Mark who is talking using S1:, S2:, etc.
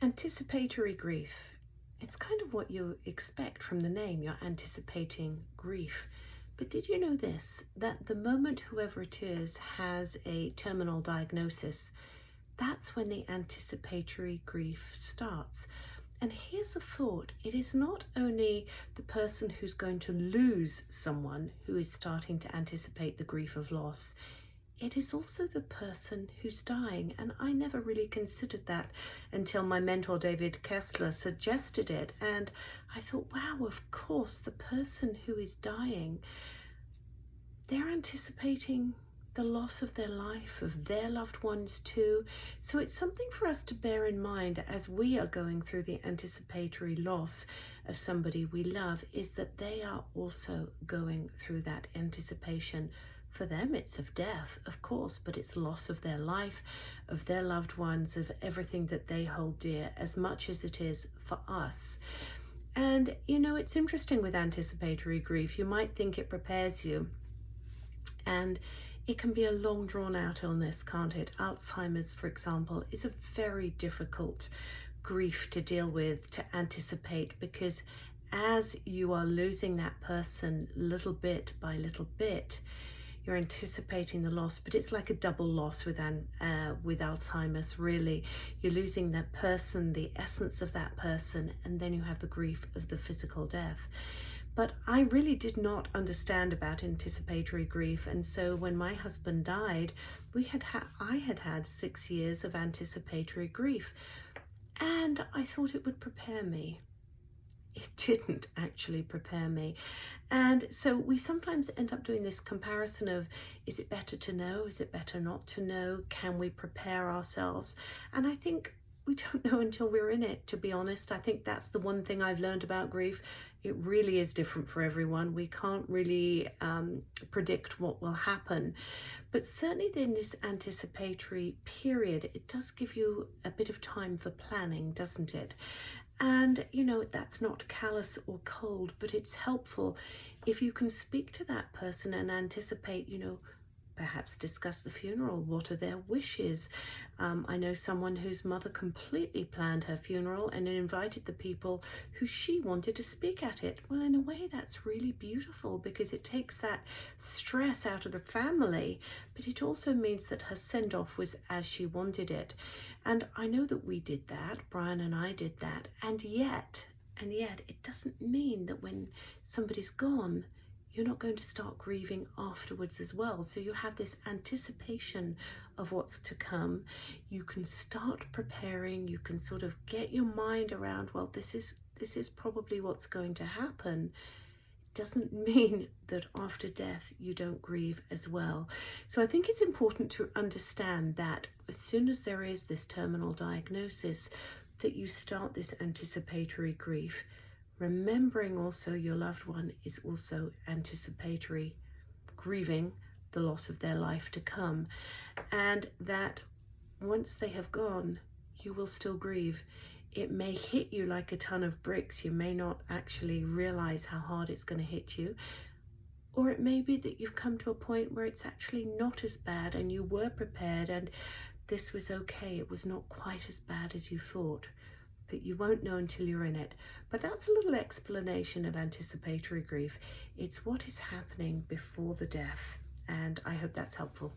S1: Anticipatory grief. It's kind of what you expect from the name. You're anticipating grief. But did you know this? That the moment whoever it is has a terminal diagnosis, that's when the anticipatory grief starts. And here's a thought. It is not only the person who's going to lose someone who is starting to anticipate the grief of loss. It is also the person who's dying. And I never really considered that until my mentor, David Kessler, suggested it. And I thought, wow, of course, the person who is dying, they're anticipating the loss of their life, of their loved ones too. So it's something for us to bear in mind as we are going through the anticipatory loss of somebody we love, is that they are also going through that anticipation. For them, it's of death, of course, but it's loss of their life, of their loved ones, of everything that they hold dear, as much as it is for us. And, you know, it's interesting with anticipatory grief. You might think it prepares you, and it can be a long drawn out illness, can't it? Alzheimer's, for example, is a very difficult grief to deal with, to anticipate, because as you are losing that person little bit by little bit, you're anticipating the loss, but it's like a double loss with Alzheimer's, really. You're losing that person, the essence of that person, and then you have the grief of the physical death. But I really did not understand about anticipatory grief, and so when my husband died, I had had 6 years of anticipatory grief, and I thought it would prepare me. It didn't actually prepare me. And so we sometimes end up doing this comparison of, is it better to know? Is it better not to know? Can we prepare ourselves? And I think we don't know until we're in it, to be honest. I think that's the one thing I've learned about grief. It really is different for everyone. We can't really predict what will happen. But certainly in this anticipatory period, it does give you a bit of time for planning, doesn't it? And, you know, that's not callous or cold, but it's helpful if you can speak to that person and anticipate, you know, perhaps discuss the funeral. What are their wishes? I know someone whose mother completely planned her funeral and invited the people who she wanted to speak at it. Well, in a way, that's really beautiful because it takes that stress out of the family, but it also means that her send-off was as she wanted it. And I know that we did that, Brian and I did that, and yet it doesn't mean that when somebody's gone, you're not going to start grieving afterwards as well. So you have this anticipation of what's to come. You can start preparing, you can sort of get your mind around, well, this is probably what's going to happen. It doesn't mean that after death you don't grieve as well. So I think it's important to understand that as soon as there is this terminal diagnosis, that you start this anticipatory grief. Remembering also your loved one is also anticipatory, grieving the loss of their life to come, and that once they have gone, you will still grieve. It may hit you like a ton of bricks. You may not actually realize how hard it's going to hit you, or it may be that you've come to a point where it's actually not as bad and you were prepared and this was okay. It was not quite as bad as you thought. But you won't know until you're in it. But that's a little explanation of anticipatory grief. It's what is happening before the death, and I hope that's helpful.